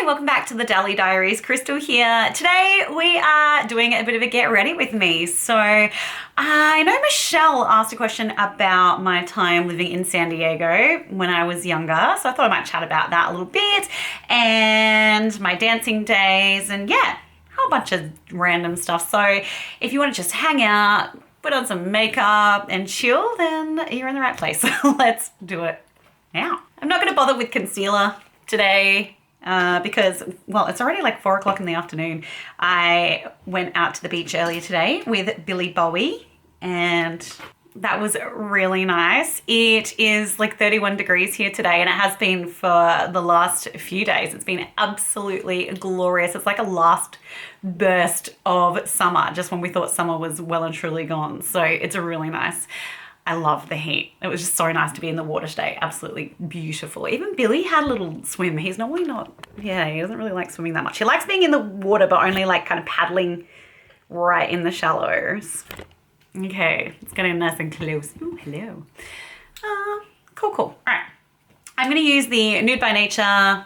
welcome back to the Dally Diaries. Kristel here. Today we are doing a bit of a get ready with me. So I know Michelle asked a question about my time living in San Diego when I was younger. So I thought I might chat about that a little bit and my dancing days and yeah, a whole bunch of random stuff. So if you want to just hang out, put on some makeup and chill, then you're in the right place. Let's do it now. I'm not going to bother with concealer today. Because, well, it's already like 4 o'clock in the afternoon. I went out to the beach earlier today with Billy Bowie and that was really nice. It is like 31 degrees here today and it has been for the last few days. It's been absolutely glorious. It's like a last burst of summer, just when we thought summer was well and truly gone. So it's really nice. I love the heat. It was just so nice to be in the water today. Absolutely beautiful. Even Billy had a little swim. He's normally not, yeah, he doesn't really like swimming that much. He likes being in the water, but only like kind of paddling right in the shallows. Okay, it's getting nice and close. Oh, hello. Cool. All right. I'm going to use the Nude by Nature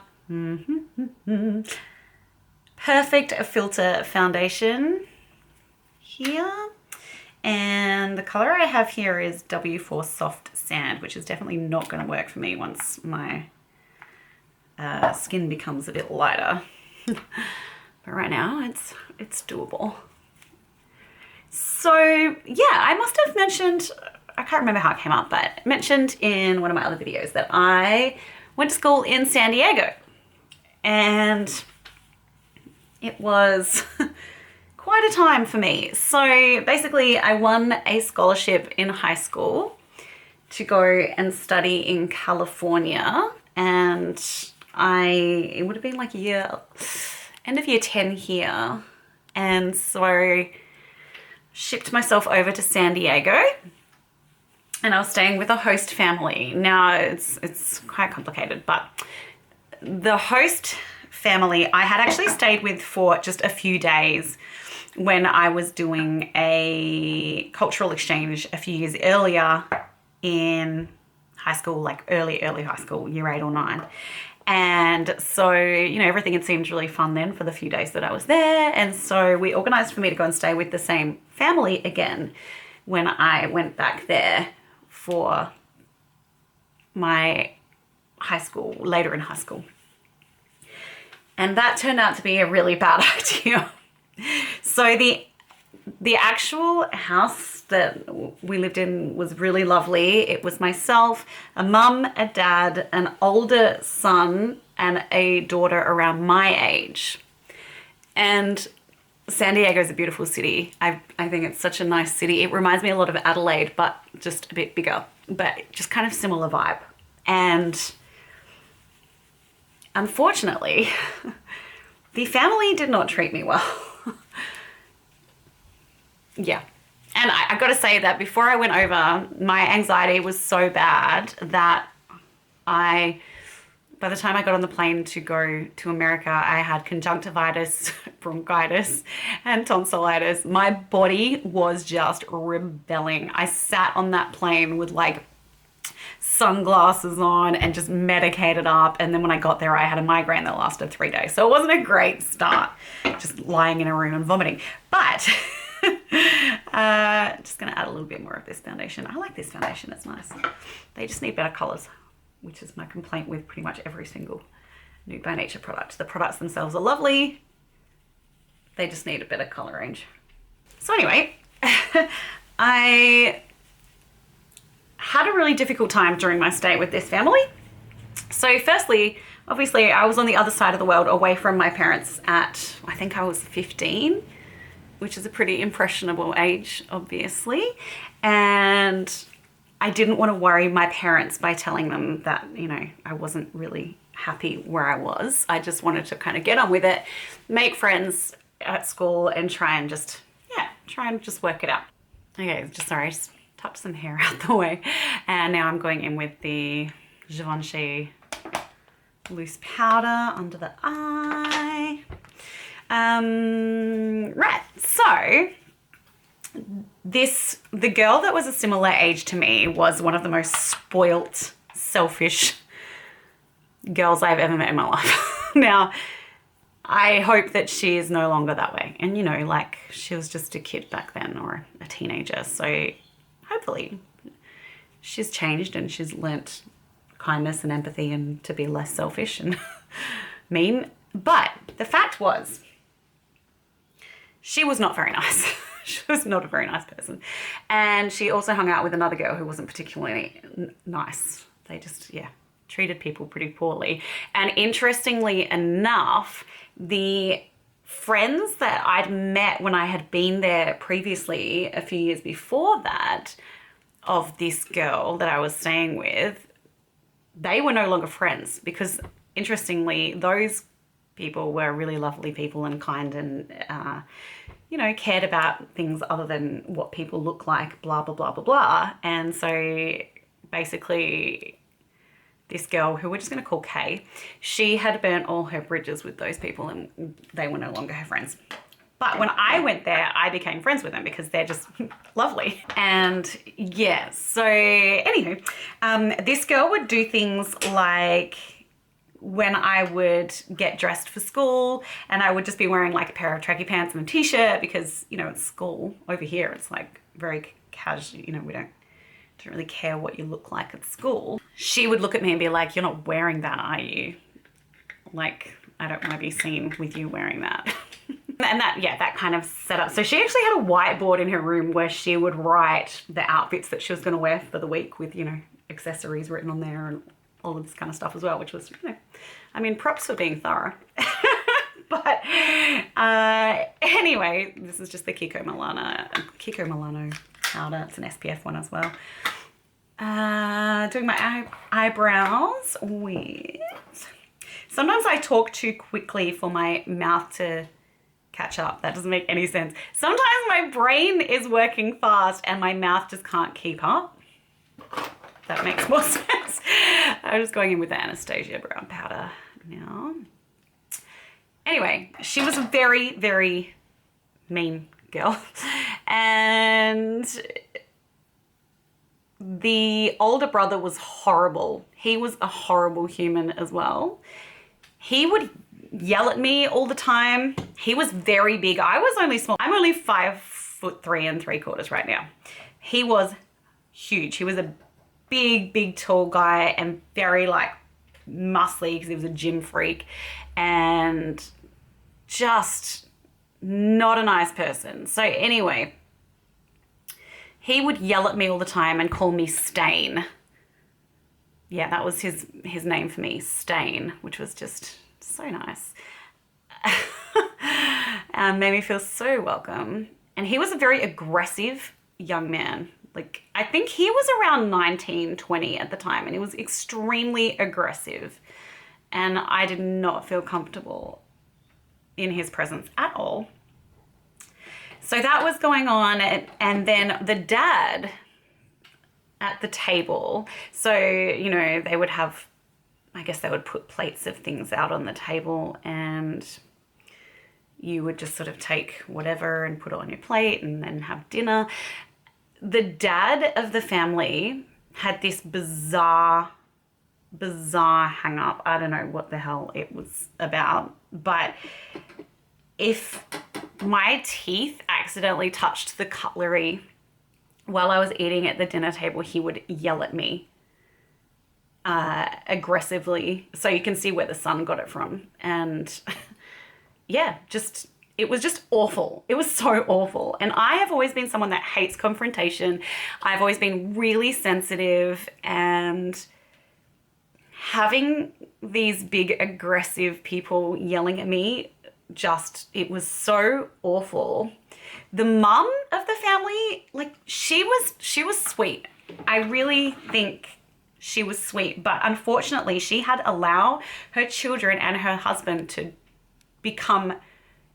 Perfect Filter Foundation here. And the color I have here is W4 Soft Sand, which is definitely not going to work for me once my skin becomes a bit lighter. But right now it's doable. So yeah, I must have mentioned, I can't remember how it came up, but mentioned in one of my other videos that I went to school in San Diego. And it was quite a time for me. So basically I won a scholarship in high school to go and study in California, and it would have been like end of year 10 here. And so shipped myself over to San Diego and I was staying with a host family. Now it's quite complicated, but the host family I had actually stayed with for just a few days when I was doing a cultural exchange a few years earlier in high school, like early high school, year 8 or 9. And so, you know, everything had seemed really fun then for the few days that I was there. And so we organized for me to go and stay with the same family again when I went back there for my high school, later in high school. And that turned out to be a really bad idea. So the actual house that we lived in was really lovely. It was myself, a mum, a dad, an older son, and a daughter around my age. And San Diego is a beautiful city. I think it's such a nice city. It reminds me a lot of Adelaide, but just a bit bigger, but just kind of similar vibe. And unfortunately, the family did not treat me well. Yeah. And I got to say that before I went over, my anxiety was so bad that by the time I got on the plane to go to America, I had conjunctivitis, bronchitis, and tonsillitis. My body was just rebelling. I sat on that plane with like sunglasses on and just medicated up. And then when I got there, I had a migraine that lasted 3 days. So it wasn't a great start, just lying in a room and vomiting. But just gonna add a little bit more of this foundation. I like this foundation, it's nice. They just need better colors, which is my complaint with pretty much every single Nude by Nature product. The products themselves are lovely. They just need a better color range. So anyway, I had a really difficult time during my stay with this family. So firstly, obviously I was on the other side of the world away from my parents at, I think I was 15, which is a pretty impressionable age, obviously. And I didn't want to worry my parents by telling them that, you know, I wasn't really happy where I was. I just wanted to kind of get on with it, make friends at school and try and just work it out. Okay, just touch some hair out the way. And now I'm going in with the Givenchy loose powder under the eye. Right, so the girl that was a similar age to me was one of the most spoilt, selfish girls I've ever met in my life. Now, I hope that she is no longer that way. And, you know, like she was just a kid back then or a teenager. So hopefully she's changed and she's learnt kindness and empathy and to be less selfish and mean. But the fact was, she was not very nice. She was not a very nice person. And she also hung out with another girl who wasn't particularly nice. They just, yeah, treated people pretty poorly. And interestingly enough, the friends that I'd met when I had been there previously, a few years before that, of this girl that I was staying with, they were no longer friends because, interestingly, those people were really lovely people and kind and, you know, cared about things other than what people look like, blah, blah, blah, blah, blah. And so basically this girl, who we're just going to call Kay, she had burnt all her bridges with those people and they were no longer her friends. But when I went there, I became friends with them because they're just lovely. And yeah, so anywho, this girl would do things like when I would get dressed for school and I would just be wearing like a pair of tracky pants and a t-shirt because, you know, it's school over here. It's like very casual, you know, we don't really care what you look like at school. She would look at me and be like, "You're not wearing that, are you? Like, I don't want to be seen with you wearing that." And that, yeah, that kind of setup. So she actually had a whiteboard in her room where she would write the outfits that she was going to wear for the week with, you know, accessories written on there and all of this kind of stuff as well, which was, you know, I mean, props for being thorough. But anyway, this is just the Kiko Milano powder. It's an SPF one as well. Doing my eyebrows with... Sometimes I talk too quickly for my mouth to catch up. That doesn't make any sense. Sometimes my brain is working fast and my mouth just can't keep up. That makes more sense. I'm just going in with the Anastasia Brow powder now. Anyway, she was a very, very mean girl. And the older brother was horrible. He was a horrible human as well. He would yell at me all the time. He was very big. I was only small. I'm only 5'3"3/4" right now. He was huge. He was a big, big, tall guy and very like muscly because he was a gym freak and just not a nice person. So anyway, he would yell at me all the time and call me Stain. Yeah, that was his name for me, Stain, which was just so nice. And made me feel so welcome. And he was a very aggressive young man. Like, I think he was around 19, 20 at the time, and he was extremely aggressive. And I did not feel comfortable in his presence at all. So that was going on, and then the dad at the table. So, you know, they would have, I guess they would put plates of things out on the table and you would just sort of take whatever and put it on your plate and then have dinner. The dad of the family had this bizarre hang up. I don't know what the hell it was about, but if my teeth accidentally touched the cutlery while I was eating at the dinner table, he would yell at me aggressively. So you can see where the son got it from. And yeah, it was just awful. It was so awful. And I have always been someone that hates confrontation. I've always been really sensitive, and having these big aggressive people yelling at me, it was so awful. The mum of the family, like, she was sweet. I really think she was sweet, but unfortunately she had allowed her children and her husband to become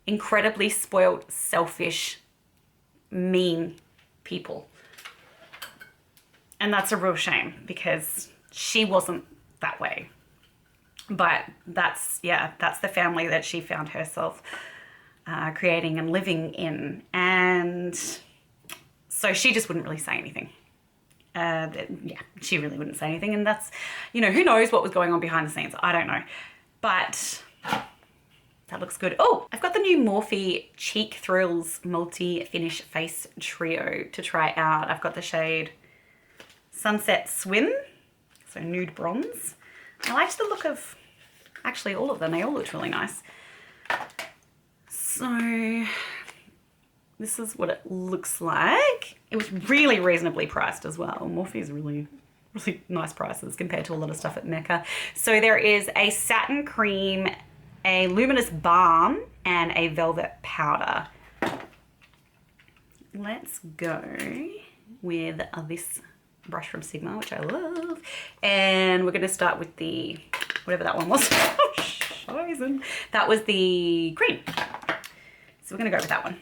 incredibly spoiled, selfish, mean people. And that's a real shame because she wasn't that way. But that's the family that she found herself creating and living in. And so she just wouldn't really say anything. She really wouldn't say anything. And that's, you know, who knows what was going on behind the scenes? I don't know. But That looks good. Oh, I've got the new Morphe Cheek Thrills Multi-Finish Face Trio to try out. I've got the shade Sunset Swim, so nude bronze. I liked the look of actually all of them. They all looked really nice. So this is what it looks like. It was really reasonably priced as well. Morphe is really nice prices compared to a lot of stuff at Mecca. So there is a satin cream, a luminous balm, and a velvet powder. Let's go with this brush from Sigma, which I love. And we're going to start with the, whatever that one was. That was the cream. So we're going to go with that one.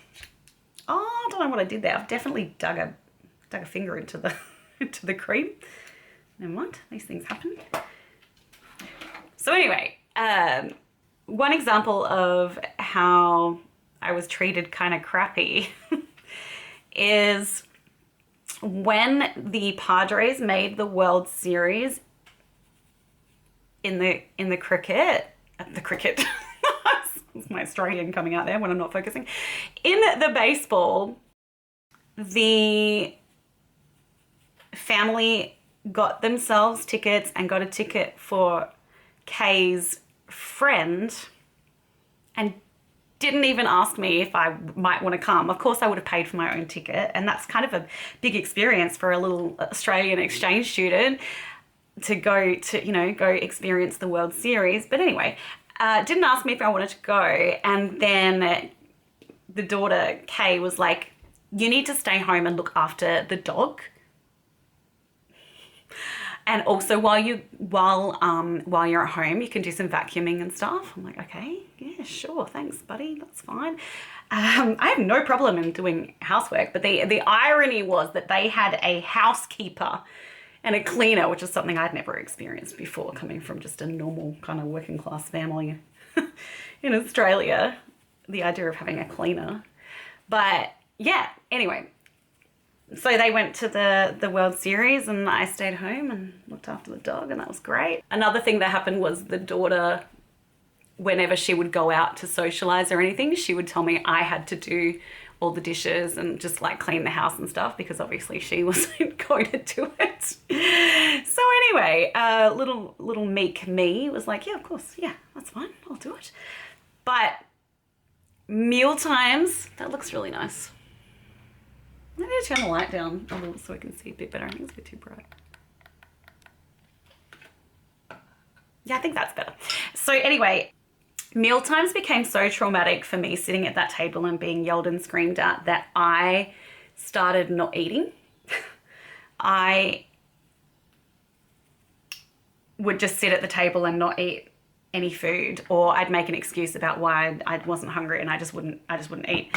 Oh, I don't know what I did there. I've definitely dug a finger into the into the cream. Never mind, these things happen. So anyway, one example of how I was treated kind of crappy is when the Padres made the World Series in the cricket. It's my Australian coming out there when I'm not focusing. In the baseball, the family got themselves tickets and got a ticket for Kay's friend and didn't even ask me if I might want to come. Of course, I would have paid for my own ticket, and that's kind of a big experience for a little Australian exchange student to go to, go experience the World Series. But anyway, didn't ask me if I wanted to go, and then the daughter, Kay, was like, you need to stay home and look after the dog. And also while you're at home, you can do some vacuuming and stuff. I'm like, okay, yeah, sure, thanks, buddy, that's fine. I have no problem in doing housework, but the irony was that they had a housekeeper and a cleaner, which is something I'd never experienced before, coming from just a normal kind of working class family in Australia, the idea of having a cleaner. But yeah, anyway. So they went to the World Series and I stayed home and looked after the dog, and that was great. Another thing that happened was the daughter, whenever she would go out to socialize or anything, she would tell me I had to do all the dishes and just like clean the house and stuff, because obviously she wasn't going to do it. So anyway, little meek me was like, yeah, of course, yeah, that's fine, I'll do it. But meal times, that looks really nice. I need to turn the light down a little so I can see a bit better. I think it's a bit too bright. Yeah, I think that's better. So anyway, meal times became so traumatic for me sitting at that table and being yelled and screamed at that I started not eating. I would just sit at the table and not eat any food, or I'd make an excuse about why I wasn't hungry and I just wouldn't eat.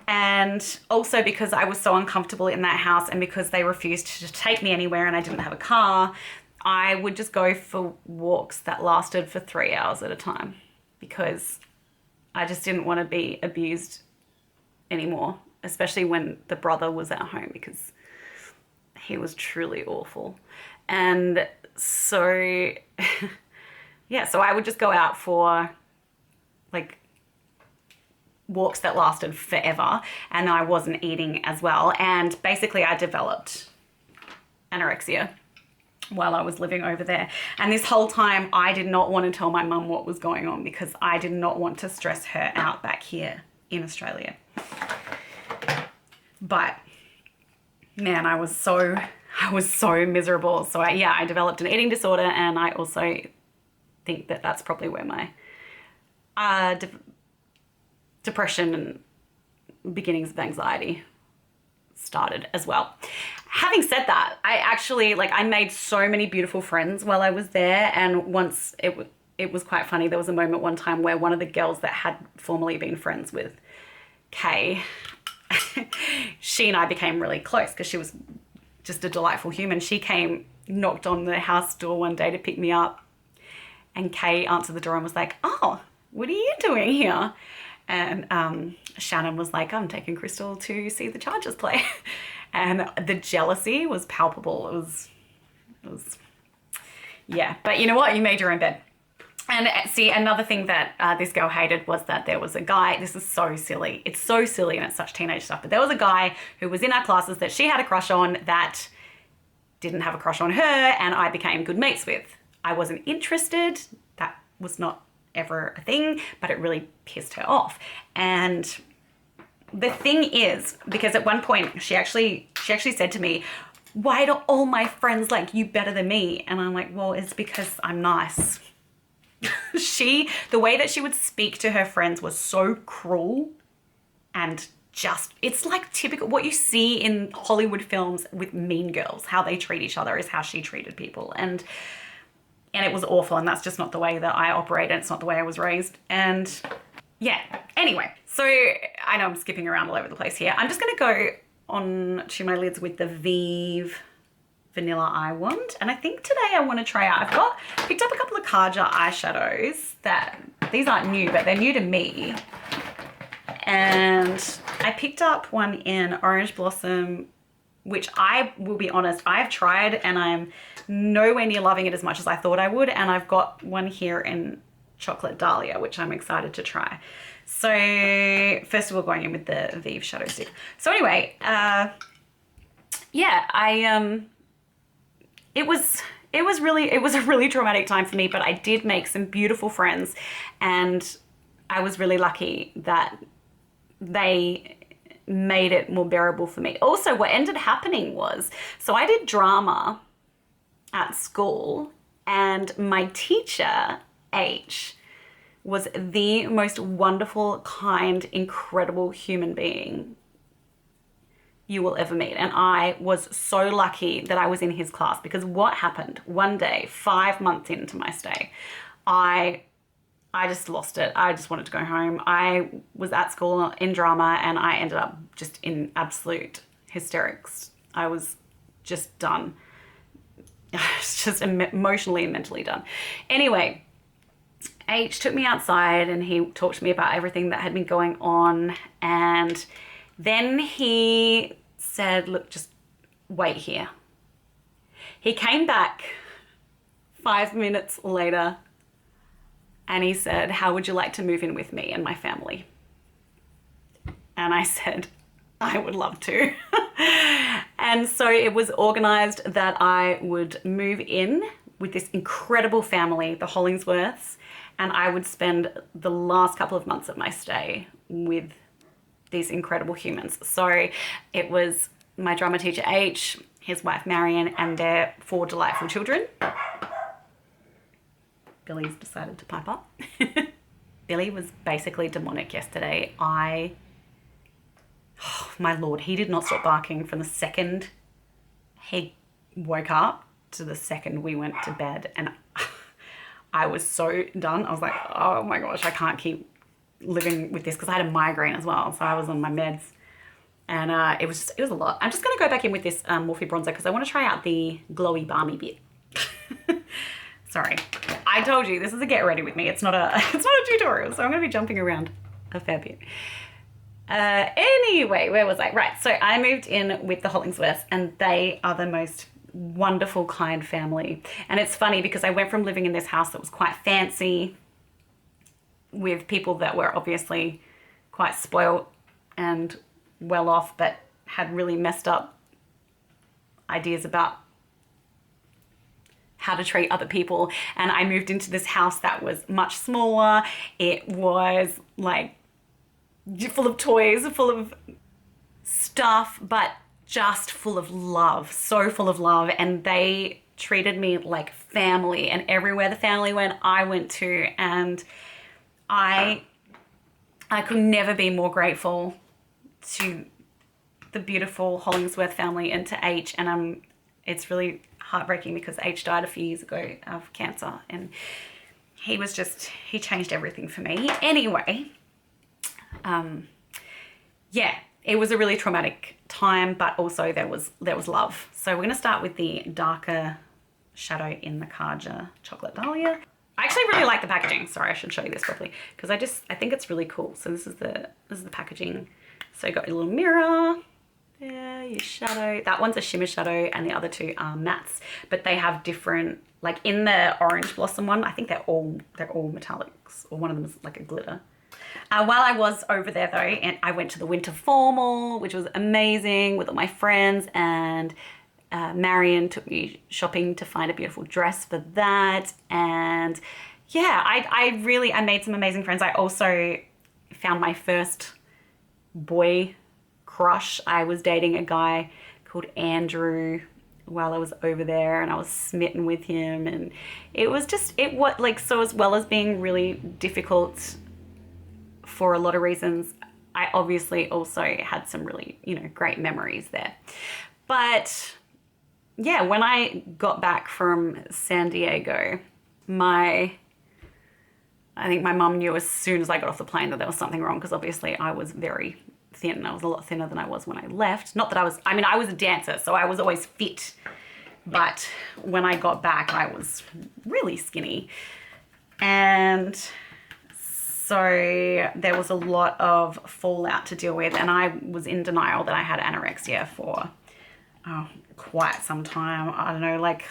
And also because I was so uncomfortable in that house, and because they refused to take me anywhere and I didn't have a car, I would just go for walks that lasted for 3 hours at a time, because I just didn't want to be abused anymore, especially when the brother was at home, because he was truly awful. And so yeah, so I would just go out for like walks that lasted forever, and I wasn't eating as well. And basically I developed anorexia while I was living over there. And this whole time I did not want to tell my mum what was going on, because I did not want to stress her out back here in Australia. But man, I was so miserable. So I developed an eating disorder, and I also think that that's probably where my depression and beginnings of anxiety started as well. Having said that, I actually, I made so many beautiful friends while I was there, and once it was quite funny. There was a moment one time where one of the girls that had formerly been friends with Kay, she and I became really close because she was just a delightful human. She came, knocked on the house door one day to pick me up, and Kay answered the door and was like, "Oh, what are you doing here?" And Shannon was like, "I'm taking Kristel to see the Chargers play." And the jealousy was palpable. It was, yeah. But you know what? You made your own bed. And see, another thing that this girl hated was that there was a guy, this is so silly. It's so silly and it's such teenage stuff, but there was a guy who was in our classes that she had a crush on that didn't have a crush on her, and I became good mates with. I wasn't interested. That was not ever a thing, but it really pissed her off. And the thing is, because at one point she actually said to me, why do all my friends like you better than me? And I'm like, well, it's because I'm nice. The way that she would speak to her friends was so cruel and just, it's like typical, what you see in Hollywood films with mean girls, how they treat each other is how she treated people. And it was awful, and that's just not the way that I operate, and it's not the way I was raised. And yeah, anyway, so I know I'm skipping around all over the place here. I'm just gonna go on to my lids with the Vieve Vanilla Eye Wand, and I think today I want to try out, picked up a couple of Kaja eyeshadows that, these aren't new, but they're new to me. And I picked up one in Orange Blossom, which I will be honest, I've tried and I'm nowhere near loving it as much as I thought I would. And I've got one here in Chocolate Dahlia, which I'm excited to try. So first of all, going in with the Vieve Shadow Stick. So anyway, yeah, it was a really traumatic time for me, but I did make some beautiful friends, and I was really lucky that they made it more bearable for me. Also, what ended happening was, so I did drama at school, and my teacher, H, was the most wonderful, kind, incredible human being you will ever meet. And I was so lucky that I was in his class, because what happened one day, 5 months into my stay, I just lost it. I just wanted to go home. I was at school in drama and I ended up just in absolute hysterics. I was just done. I was just emotionally and mentally done. Anyway, H took me outside and he talked to me about everything that had been going on. And then he said, look, just wait here. He came back 5 minutes later and he said, how would you like to move in with me and my family? And I said, I would love to. And so it was organized that I would move in with this incredible family, the Hollingsworths, and I would spend the last couple of months of my stay with these incredible humans. So it was my drama teacher H, his wife Marion, and their 4 delightful children. Billy's decided to pipe up. Billy was basically demonic yesterday. Oh my Lord, he did not stop barking from the second he woke up to the second we went to bed. And I was so done. I was like, oh my gosh, I can't keep living with this, because I had a migraine as well. So I was on my meds, and it was a lot. I'm just going to go back in with this Morphe bronzer because I want to try out the glowy balmy bit. Sorry, I told you this is a get ready with me. It's not a tutorial, so I'm going to be jumping around a fair bit. Anyway, where was I? Right, so I moved in with the Hollingsworths, and they are the most wonderful, kind family. And it's funny because I went from living in this house that was quite fancy with people that were obviously quite spoiled and well off, but had really messed up ideas about how to treat other people. And I moved into this house that was much smaller. It was like full of toys, full of stuff, but just full of love, so full of love. And they treated me like family, and everywhere the family went, I went to. And I could never be more grateful to the beautiful Hollingsworth family and to H. And it's really heartbreaking because H died a few years ago of cancer, and he changed everything for me. Anyway, yeah, it was a really traumatic time, but also there was love. So we're going to start with the darker shadow in the Kaja Chocolate Dahlia. I actually really like the packaging. Sorry, I should show you this properly, because I think it's really cool. So this is the packaging. So you got your little mirror there, your shadow. That one's a shimmer shadow and the other two are mattes, but they have different Like in the Orange Blossom one, I think they're all metallics, or one of them is like a glitter. While I was over there though, and I went to the winter formal, which was amazing with all my friends, and Marion took me shopping to find a beautiful dress for that. And yeah, I made some amazing friends. I also found my first boy crush. I was dating a guy called Andrew while I was over there, and I was smitten with him, and it was like, so as well as being really difficult for a lot of reasons, I obviously also had some really, great memories there. But yeah, when I got back from San Diego, I think my mum knew as soon as I got off the plane that there was something wrong, because obviously I was very thin. I was a lot thinner than I was when I left. Not that I was a dancer, so I was always fit. But when I got back, I was really skinny. And so there was a lot of fallout to deal with, and I was in denial that I had anorexia for quite some time. I don't know, like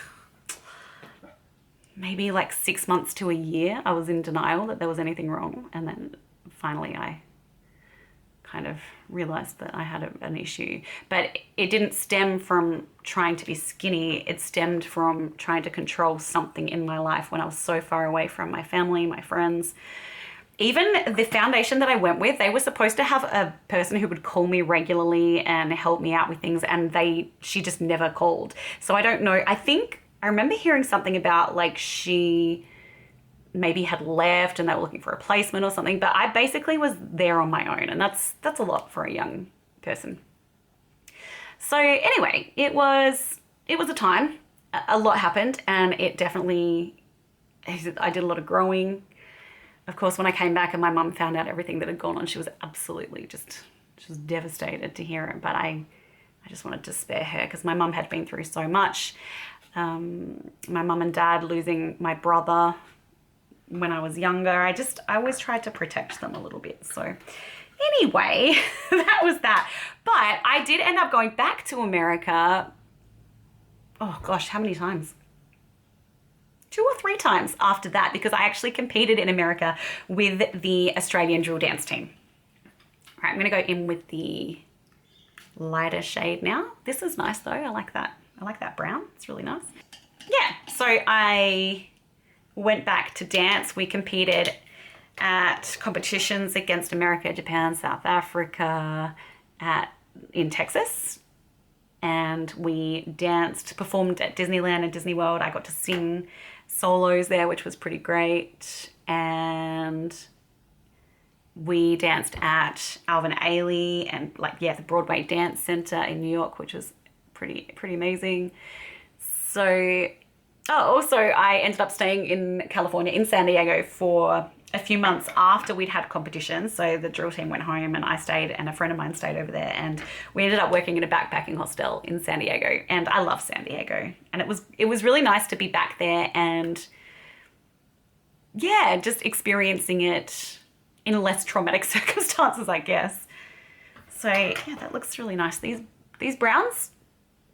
maybe like 6 months to a year. I was in denial that there was anything wrong, and then finally I kind of realized that I had an issue. But it didn't stem from trying to be skinny. It stemmed from trying to control something in my life when I was so far away from my family, my friends. Even the foundation that I went with, they were supposed to have a person who would call me regularly and help me out with things, and she just never called. So I don't know. I remember hearing something about like she maybe had left and they were looking for a replacement or something, but I basically was there on my own, and that's a lot for a young person. So anyway, it was a time. A lot happened, and I did a lot of growing. Of course, when I came back and my mum found out everything that had gone on, she was absolutely she was devastated to hear it. But I just wanted to spare her, because my mum had been through so much. My mum and dad losing my brother when I was younger. I always tried to protect them a little bit. So anyway, that was that. But I did end up going back to America. Oh gosh, how many times? 2 or 3 times after that, because I actually competed in America with the Australian drill dance team. All right, I'm gonna go in with the lighter shade now. This is nice though, I like that. I like that brown, it's really nice. Yeah, so I went back to dance. We competed at competitions against America, Japan, South Africa, in Texas. And we performed at Disneyland and Disney World. I got to sing solos there, which was pretty great. And we danced at Alvin Ailey and the Broadway Dance Center in New York, which was pretty amazing. So, also I ended up staying in California, in San Diego, for a few months after we'd had competition. So the drill team went home and I stayed, and a friend of mine stayed over there, and we ended up working in a backpacking hostel in San Diego. And I love San Diego, and it was really nice to be back there and yeah, just experiencing it in less traumatic circumstances, I guess. So yeah, that looks really nice. These browns,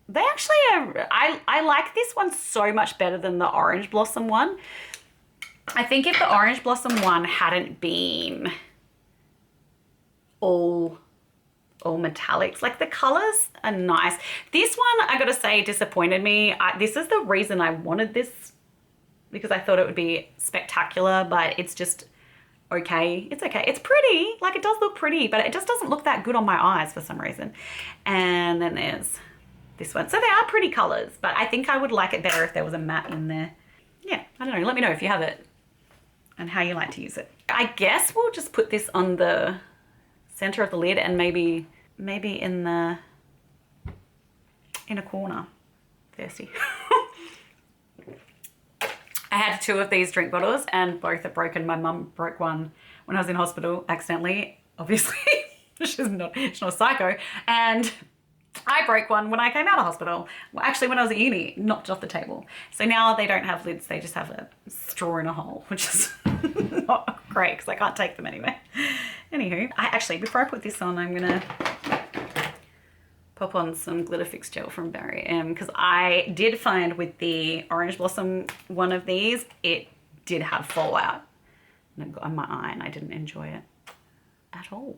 they actually are, I like this one so much better than the Orange Blossom one. I think if the Orange Blossom one hadn't been all metallics, like the colors are nice. This one, I gotta say, disappointed me. This is the reason I wanted this, because I thought it would be spectacular, but it's just okay. It's okay. It's pretty, like it does look pretty, but it just doesn't look that good on my eyes for some reason. And then there's this one. So they are pretty colors, but I think I would like it better if there was a matte in there. Yeah, I don't know. Let me know if you have it and how you like to use it. I guess we'll just put this on the center of the lid and maybe in a corner. Thirsty. I had 2 of these drink bottles and both are broken. My mum broke one when I was in hospital accidentally, obviously. she's not a psycho. And I broke one when I came out of hospital. Well, actually, when I was at uni, knocked off the table. So now they don't have lids, they just have a straw in a hole, which is not great because I can't take them anyway. Anywho, before I put this on, I'm gonna pop on some Glitter Fix Gel from Barry M, because I did find with the Orange Blossom one of these, it did have fallout on my eye and I didn't enjoy it at all.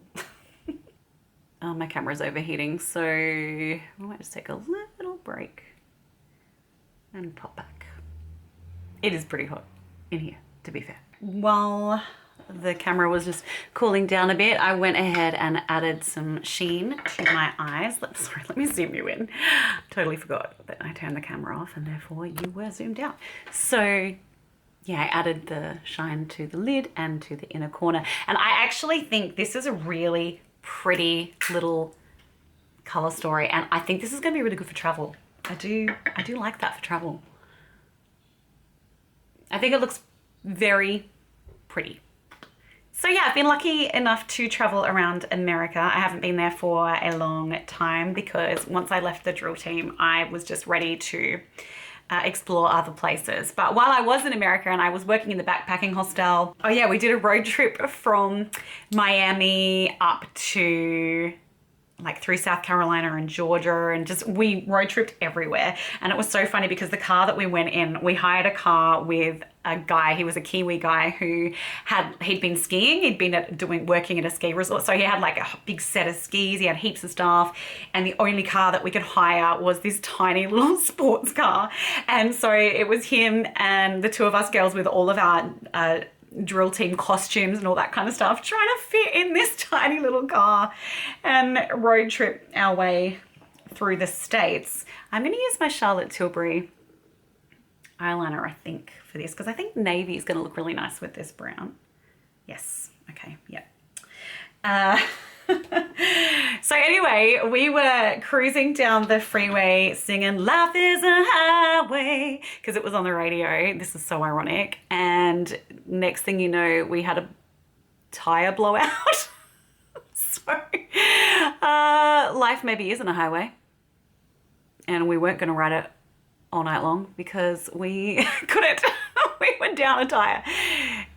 Oh, my camera's overheating, so I might just take a little break and pop back. It is pretty hot in here, to be fair. While the camera was just cooling down a bit, I went ahead and added some sheen to my eyes. Sorry, let me zoom you in. Totally forgot that I turned the camera off and therefore you were zoomed out. So yeah, I added the shine to the lid and to the inner corner. And I actually think this is a really pretty little color story. And I think this is gonna be really good for travel. I do like that for travel. I think it looks very pretty. So yeah, I've been lucky enough to travel around America. I haven't been there for a long time because once I left the drill team, I was just ready to explore other places. But while I was in America and I was working in the backpacking hostel, oh yeah, we did a road trip from Miami up to like through South Carolina and Georgia, and just we road tripped everywhere. And it was so funny because the car that we went in, we hired a car with a guy, he was a Kiwi guy who he'd been skiing, he'd been working at a ski resort, so he had like a big set of skis, he had heaps of stuff, and the only car that we could hire was this tiny little sports car. And so it was him and the two of us girls with all of our drill team costumes and all that kind of stuff, trying to fit in this tiny little car and road trip our way through the States. I'm going to use my Charlotte Tilbury eyeliner, I think, for this, because I think navy is going to look really nice with this brown. Yes. Okay. Yep. So anyway, we were cruising down the freeway singing "Life is a Highway" because it was on the radio. This is so ironic. And next thing you know, we had a tire blowout. So life maybe isn't a highway. And we weren't going to ride it all night long because we couldn't. We went down a tire.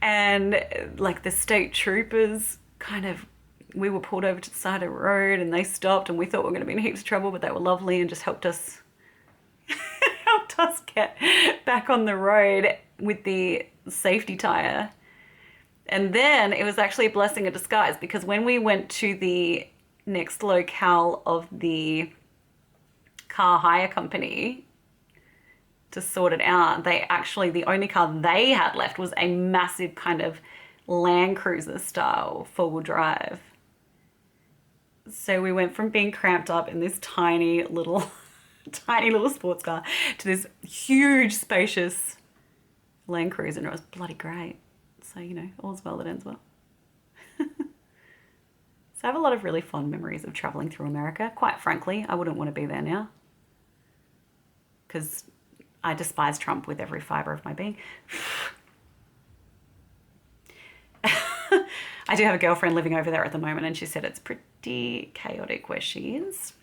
And like the state troopers we were pulled over to the side of the road and they stopped and we thought we were going to be in heaps of trouble, but they were lovely and just helped us get back on the road with the safety tire. And then it was actually a blessing in disguise because when we went to the next locale of the car hire company to sort it out, the only car they had left was a massive kind of Land Cruiser style four-wheel drive. So we went from being cramped up in this tiny little sports car to this huge, spacious Land Cruiser, and it was bloody great. So, you know, all's well that ends well. So I have a lot of really fond memories of traveling through America. Quite frankly, I wouldn't want to be there now because I despise Trump with every fiber of my being. I do have a girlfriend living over there at the moment and she said it's pretty chaotic where she is.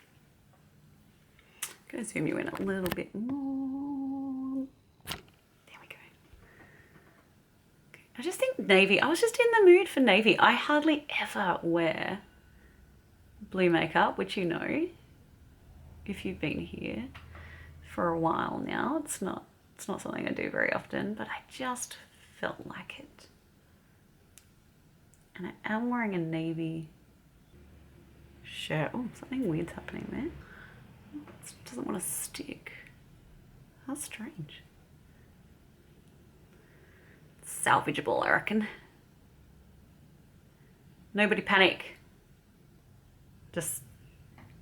I'm going to zoom you in a little bit more. There we go. Okay. I just think navy, I was just in the mood for navy. I hardly ever wear blue makeup, which you know, if you've been here for a while now. It's not something I do very often, but I just felt like it. And I am wearing a navy shirt. Oh, something weird's happening there. Oh, it doesn't want to stick. How strange. It's salvageable, I reckon. Nobody panic. Just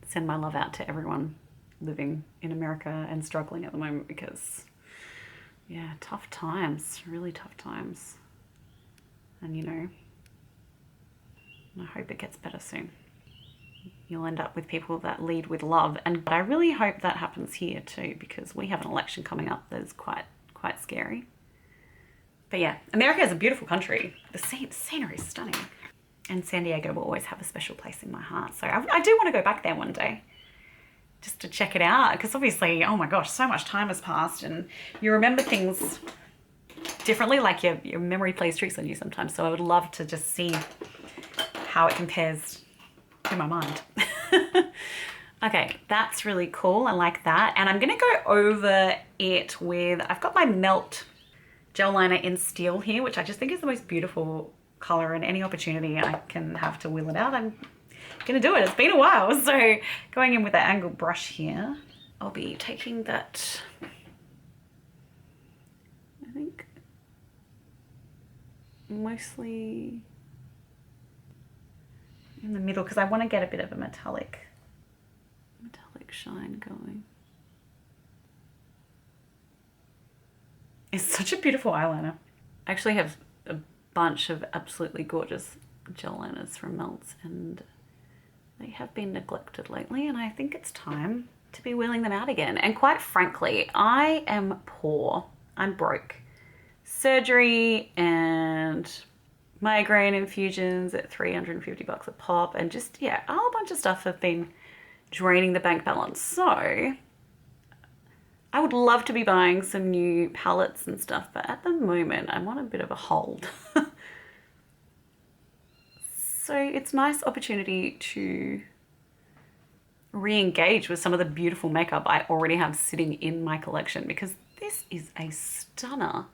send my love out to everyone living in America and struggling at the moment because, yeah, tough times, really tough times. And, you know, I hope it gets better soon. You'll end up with people that lead with love. But I really hope that happens here too, because we have an election coming up that is quite scary. But yeah, America is a beautiful country. The scenery is stunning. And San Diego will always have a special place in my heart. So I do want to go back there one day just to check it out. Because obviously, oh my gosh, so much time has passed and you remember things differently, like your memory plays tricks on you sometimes. So I would love to just see how it compares in my mind. Okay, that's really cool. I like that. And I'm gonna go over it with, I've got my Melt gel liner in Steel here, which I just think is the most beautiful color, and any opportunity I can have to wheel it out, I'm gonna do it. It's been a while. So going in with that angled brush here, I'll be taking that, I think, mostly in the middle, because I want to get a bit of a metallic shine going. It's such a beautiful eyeliner. I actually have a bunch of absolutely gorgeous gel liners from Melts, and they have been neglected lately, and I think it's time to be wheeling them out again. And quite frankly, I am poor. I'm broke. Surgery and migraine infusions at $350 a pop, and just, yeah, a whole bunch of stuff have been draining the bank balance. So I would love to be buying some new palettes and stuff, but at the moment I'm on a bit of a hold. So it's a nice opportunity to re-engage with some of the beautiful makeup I already have sitting in my collection, because this is a stunner.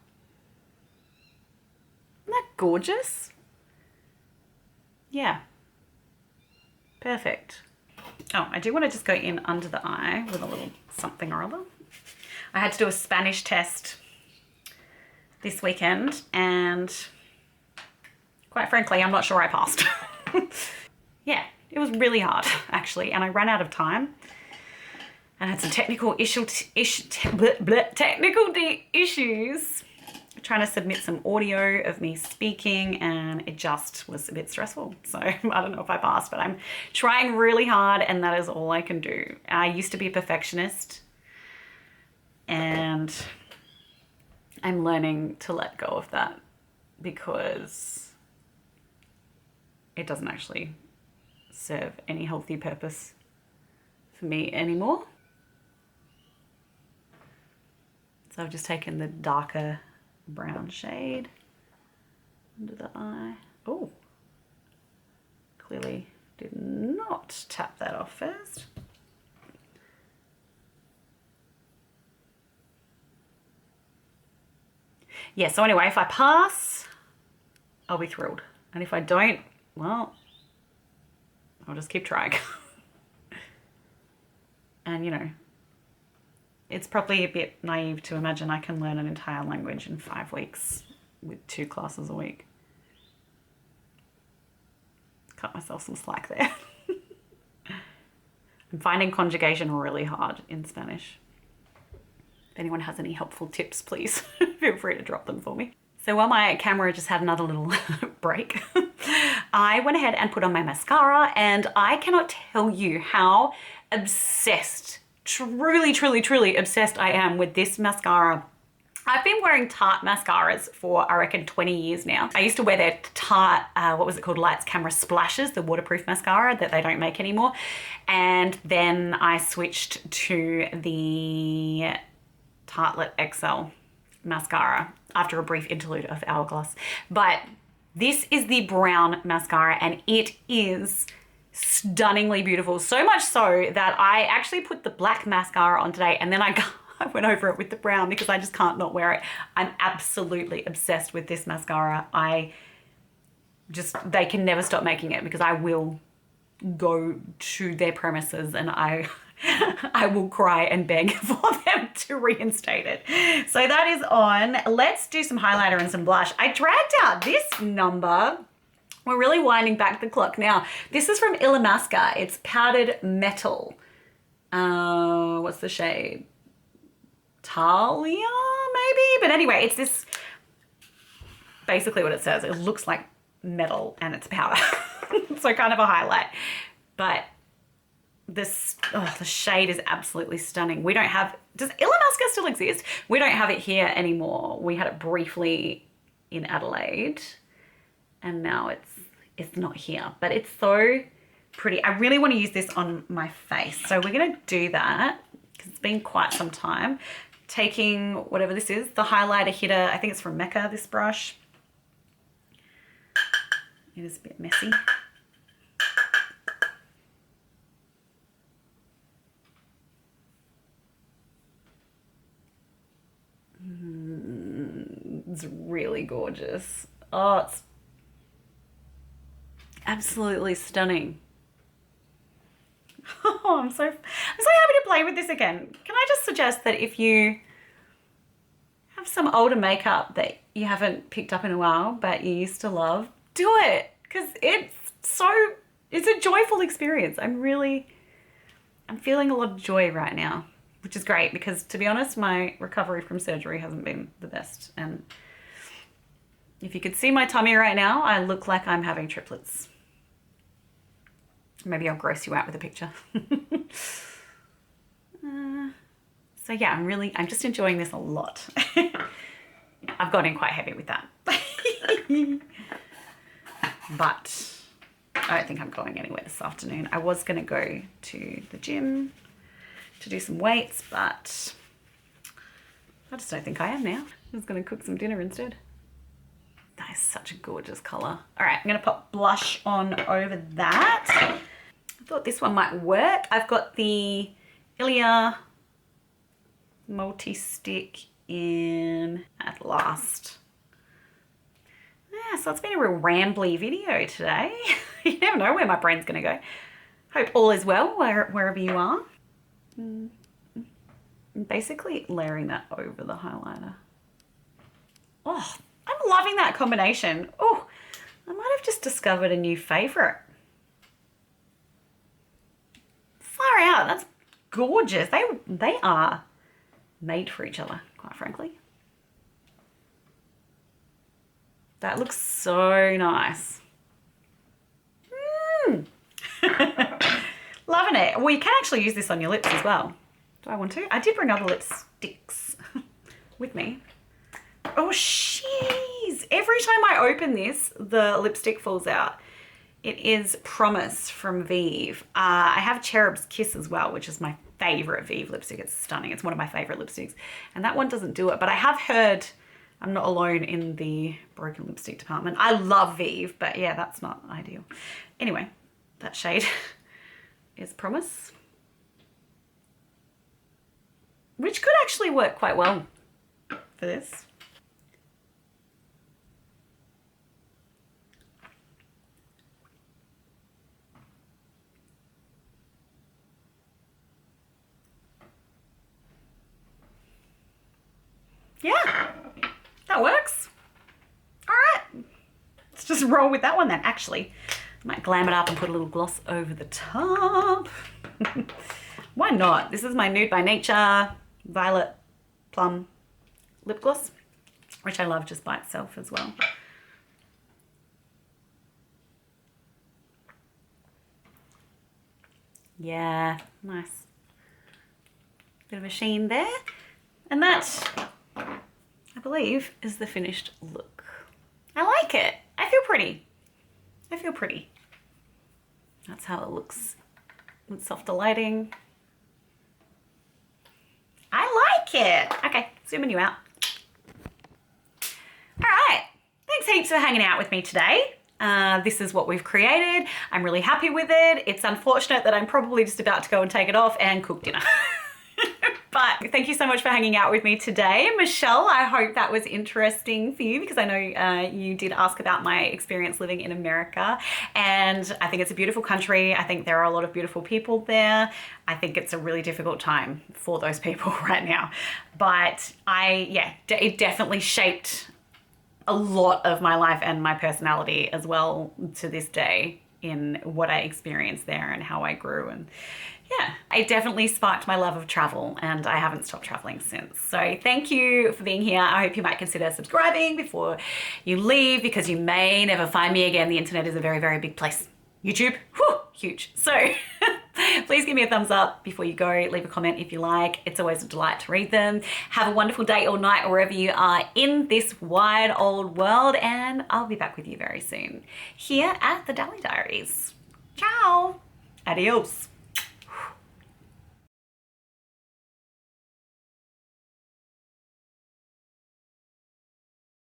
Isn't that gorgeous? Yeah. Perfect. Oh, I do want to just go in under the eye with a little something or other. I had to do a Spanish test this weekend, and quite frankly, I'm not sure I passed. Yeah, it was really hard actually, and I ran out of time and had some technical issues trying to submit some audio of me speaking, and it just was a bit stressful. So I don't know if I passed, but I'm trying really hard, and that is all I can do. I used to be a perfectionist, and I'm learning to let go of that, because it doesn't actually serve any healthy purpose for me anymore. So I've just taken the darker brown shade under the eye. Oh, clearly did not tap that off first. Yeah, so anyway, if I pass, I'll be thrilled. And if I don't, well, I'll just keep trying. And you know, it's probably a bit naive to imagine I can learn an entire language in 5 weeks with 2 classes a week. Cut myself some slack there. I'm finding conjugation really hard in Spanish. If anyone has any helpful tips, please feel free to drop them for me. So while my camera just had another little break, I went ahead and put on my mascara, and I cannot tell you how obsessed, truly obsessed I am with this mascara. I've been wearing Tarte mascaras for, I reckon, 20 years now. I used to wear their Tarte, what was it called? Lights Camera Splashes, the waterproof mascara that they don't make anymore. And then I switched to the Tartelette XL mascara after a brief interlude of Hourglass. But this is the brown mascara, and it is stunningly beautiful. So much so that I actually put the black mascara on today, and then I went over it with the brown because I just can't not wear it. I'm absolutely obsessed with this mascara. They can never stop making it, because I will go to their premises and I will cry and beg for them to reinstate it. So that is on. Let's do some highlighter and some blush. I dragged out this number. We're really winding back the clock now. This is from Illamasqua. It's Powdered Metal. What's the shade? Dahlia, maybe? But anyway, it's this, basically what it says. It looks like metal and it's powder. So kind of a highlight. But this, the shade is absolutely stunning. We don't have, does Illamasqua still exist? We don't have it here anymore. We had it briefly in Adelaide, and now it's not here, but it's so pretty. I really want to use this on my face. So we're going to do that because it's been quite some time. Taking whatever this is, the highlighter hitter, I think it's from Mecca, this brush. It is a bit messy. It's really gorgeous. Oh, it's absolutely stunning. Oh, I'm so happy to play with this again. Can I just suggest that if you have some older makeup that you haven't picked up in a while but you used to love, do it, because it's a joyful experience. I'm feeling a lot of joy right now, which is great because, to be honest, my recovery from surgery hasn't been the best. And if you could see my tummy right now, I look like I'm having triplets. Maybe I'll gross you out with a picture. So yeah, I'm just enjoying this a lot. I've got in quite heavy with that. But I don't think I'm going anywhere this afternoon. I was going to go to the gym to do some weights, but I just don't think I am now. I'm just going to cook some dinner instead. That is such a gorgeous colour. All right, I'm going to put blush on over that. I thought this one might work. I've got the Ilia multi-stick in At Last. Yeah, so it's been a real rambly video today. You never know where my brain's going to go. Hope all is well wherever you are. Basically layering that over the highlighter. Oh, I'm loving that combination. Oh, I might have just discovered a new favourite. Far out, that's gorgeous. They are made for each other, quite frankly. That looks so nice. Loving it. Well, you can actually use this on your lips as well. Do I want to? I did bring other lipsticks with me. Oh, jeez. Every time I open this, the lipstick falls out. It is Promise from Vieve. I have Cherub's Kiss as well, which is my favorite Vieve lipstick. It's stunning. It's one of my favorite lipsticks. And that one doesn't do it, but I have heard I'm not alone in the broken lipstick department. I love Vieve, but yeah, that's not ideal. Anyway, that shade is Promise, which could actually work quite well for this. Yeah, that works. All right, let's just roll with that one then. Actually, I might glam it up and put a little gloss over the top. Why not? This is my Nude by Nature Violet Plum lip gloss, which I love just by itself as well. Yeah, nice. Bit of a sheen there. And that, I believe, is the finished look. I like it. I feel pretty. I feel pretty. That's how it looks with softer lighting. I like it. Okay, zooming you out. All right. Thanks heaps for hanging out with me today. This is what we've created. I'm really happy with it. It's unfortunate that I'm probably just about to go and take it off and cook dinner. But thank you so much for hanging out with me today. Michelle, I hope that was interesting for you because I know you did ask about my experience living in America, and I think it's a beautiful country. I think there are a lot of beautiful people there. I think it's a really difficult time for those people right now. But it definitely shaped a lot of my life and my personality as well to this day in what I experienced there and how I grew. And yeah, it definitely sparked my love of travel, and I haven't stopped traveling since. So thank you for being here. I hope you might consider subscribing before you leave, because you may never find me again. The internet is a very, very big place. YouTube, whew, huge. So please give me a thumbs up before you go. Leave a comment if you like. It's always a delight to read them. Have a wonderful day or night wherever you are in this wide old world, and I'll be back with you very soon here at the Dally Diaries. Ciao. Adios.